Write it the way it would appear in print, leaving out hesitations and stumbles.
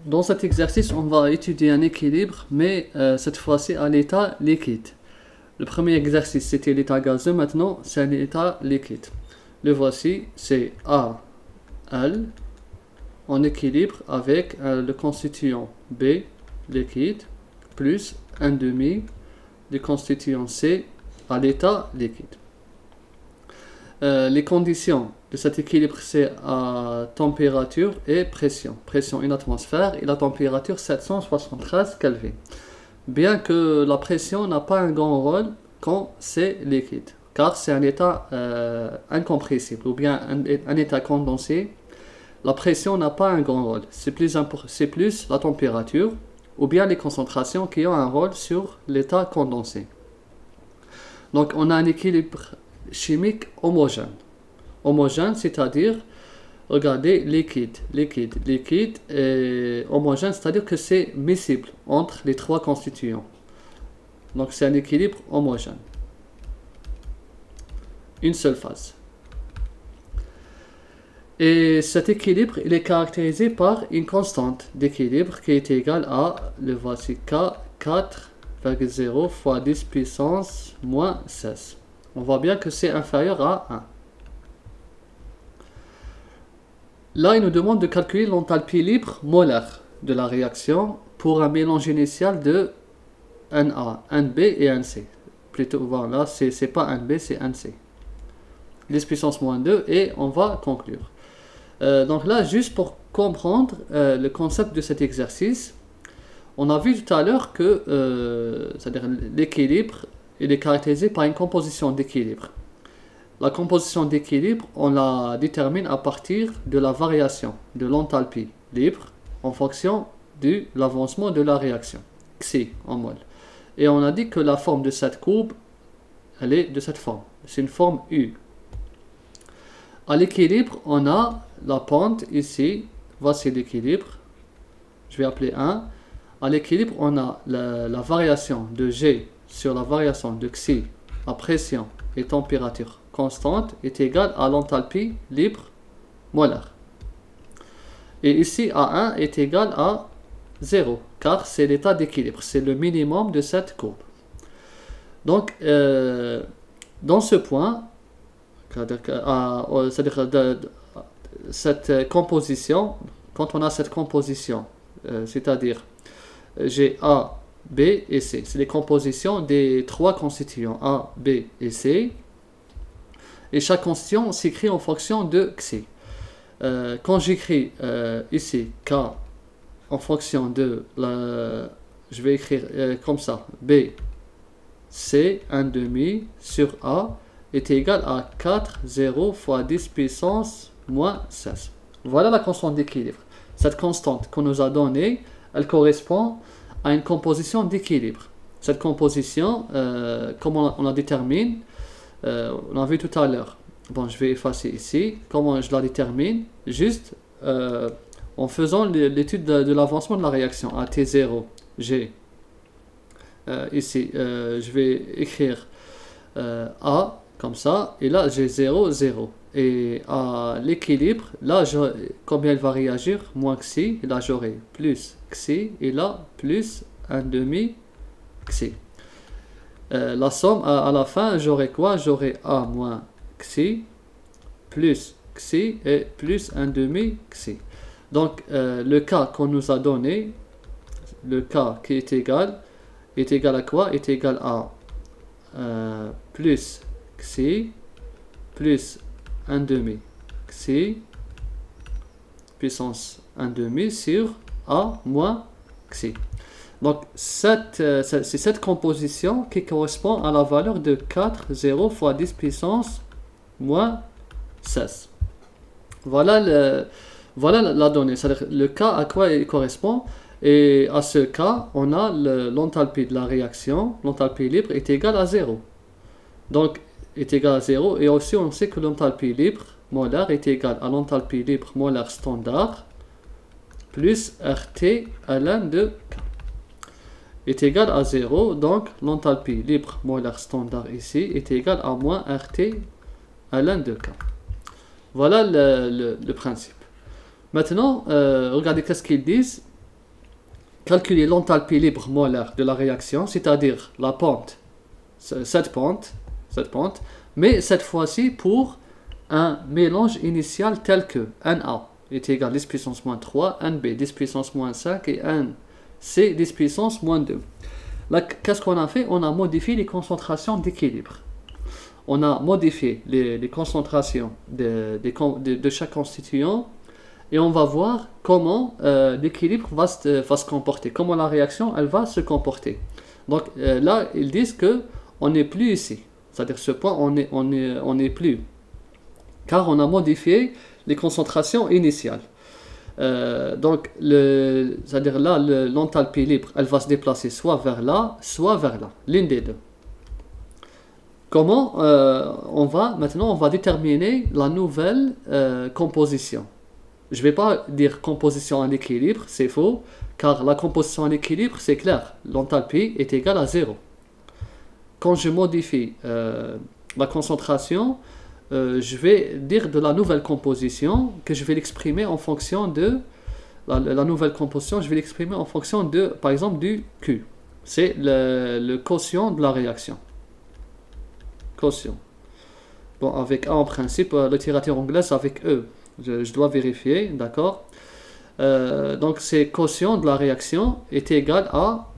Dans cet exercice, on va étudier un équilibre, mais cette fois-ci à l'état liquide. Le premier exercice, c'était l'état gazeux, maintenant c'est un état liquide. Le voici, c'est AL en équilibre avec le constituant B, liquide, plus 1,5 du constituant C à l'état liquide. Les conditions de cet équilibre, c'est à température et pression. Pression 1 atmosphère et la température 773 Kelvin. Bien que la pression n'a pas un grand rôle quand c'est liquide, car c'est un état incompressible ou bien un état condensé. La pression n'a pas un grand rôle, c'est plus la température ou bien les concentrations qui ont un rôle sur l'état condensé. Donc on a un équilibre chimique homogène. Homogène, c'est-à-dire, regardez, liquide, et homogène, c'est-à-dire que c'est miscible entre les trois constituants. Donc c'est un équilibre homogène. Une seule phase. Et cet équilibre, il est caractérisé par une constante d'équilibre qui est égale à, le voici, K 4,0 fois 10 puissance moins 16. On voit bien que c'est inférieur à 1. Là, il nous demande de calculer l'enthalpie libre molaire de la réaction pour un mélange initial de Na, Nb et Nc. Plutôt, voilà, c'est pas Nb, c'est Nc. 10 puissance moins 2 et on va conclure. Donc là, juste pour comprendre le concept de cet exercice, on a vu tout à l'heure que c'est-à-dire l'équilibre, il est caractérisé par une composition d'équilibre. La composition d'équilibre, on la détermine à partir de la variation de l'enthalpie libre en fonction de l'avancement de la réaction, Xi en mol. Et on a dit que la forme de cette courbe, elle est de cette forme. C'est une forme U. À l'équilibre, on a la pente ici. Voici l'équilibre. Je vais appeler 1. À l'équilibre, on a la variation de G sur la variation de Xi à pression et température constante est égale à l'enthalpie libre molaire. Et ici, A1 est égal à 0, car c'est l'état d'équilibre, c'est le minimum de cette courbe. Donc, dans ce point, c'est-à-dire cette composition, quand on a cette composition, c'est-à-dire j'ai A, B et C. C'est les compositions des trois constituants A, B et C. Et chaque constituant s'écrit en fonction de Xi. Quand j'écris ici K en fonction de la... Je vais écrire comme ça. B, C, 1,5 sur A est égal à 4, 0 fois 10 puissance moins 16. Voilà la constante d'équilibre. Cette constante qu'on nous a donnée, elle correspond à une composition d'équilibre. Cette composition, comment on la détermine, on l'a vu tout à l'heure. Bon, je vais effacer ici. Comment je la détermine? Juste en faisant l'étude de l'avancement de la réaction à T0, G. Ici, je vais écrire A comme ça, et là j'ai 0, 0. Et à l'équilibre, là, combien elle va réagir? Moins Xi, et là j'aurai plus Xi, et là plus 1,5 Xi. La somme, à la fin, j'aurai quoi? J'aurai A moins Xi, plus Xi, et plus 1,5 Xi. Donc, le cas qu'on nous a donné, le cas qui est égal à quoi? Est égal à plus Xi, plus 1,5 Xi, puissance 1,5 sur A moins Xi. Donc, c'est cette composition qui correspond à la valeur de 4, 0 fois 10 puissance moins 16. Voilà la donnée, c'est-à-dire le cas à quoi il correspond. Et à ce cas, on a l'enthalpie de la réaction, l'enthalpie libre est égale à 0. Donc, est égal à 0. Et aussi, on sait que l'enthalpie libre molaire est égale à l'enthalpie libre molaire standard plus RT ln de K est égal à 0. Donc, l'enthalpie libre molaire standard ici est égale à moins RT ln de K. Voilà le principe. Maintenant, regardez qu'est-ce qu'ils disent. calculer l'enthalpie libre molaire de la réaction, c'est-à-dire la pente, cette pente, mais cette fois-ci pour un mélange initial tel que Na est égal à 10 puissance moins 3, Nb 10 puissance moins 5 et Nc 10 puissance moins 2. Là, qu'est-ce qu'on a fait? On a modifié les concentrations d'équilibre. On a modifié les concentrations de chaque constituant et on va voir comment l'équilibre va se comporter, comment la réaction elle va se comporter. Donc là, ils disent que on n'est plus ici, c'est-à-dire ce point on n'est plus, car on a modifié les concentrations initiales. Donc, c'est-à-dire là, l'enthalpie libre, elle va se déplacer soit vers là, l'une des deux. Comment maintenant on va déterminer la nouvelle composition. Je ne vais pas dire composition en équilibre, c'est faux, car la composition en équilibre, c'est clair, l'enthalpie est égale à 0. Quand je modifie la concentration, je vais dire de la nouvelle composition que je vais l'exprimer en fonction de la nouvelle composition, je vais l'exprimer en fonction de, par exemple, du Q. C'est le quotient de la réaction. Quotient. Bon, avec A en principe, la littérature anglaise avec E. Je dois vérifier, d'accord. Donc, c'est quotient de la réaction est égal à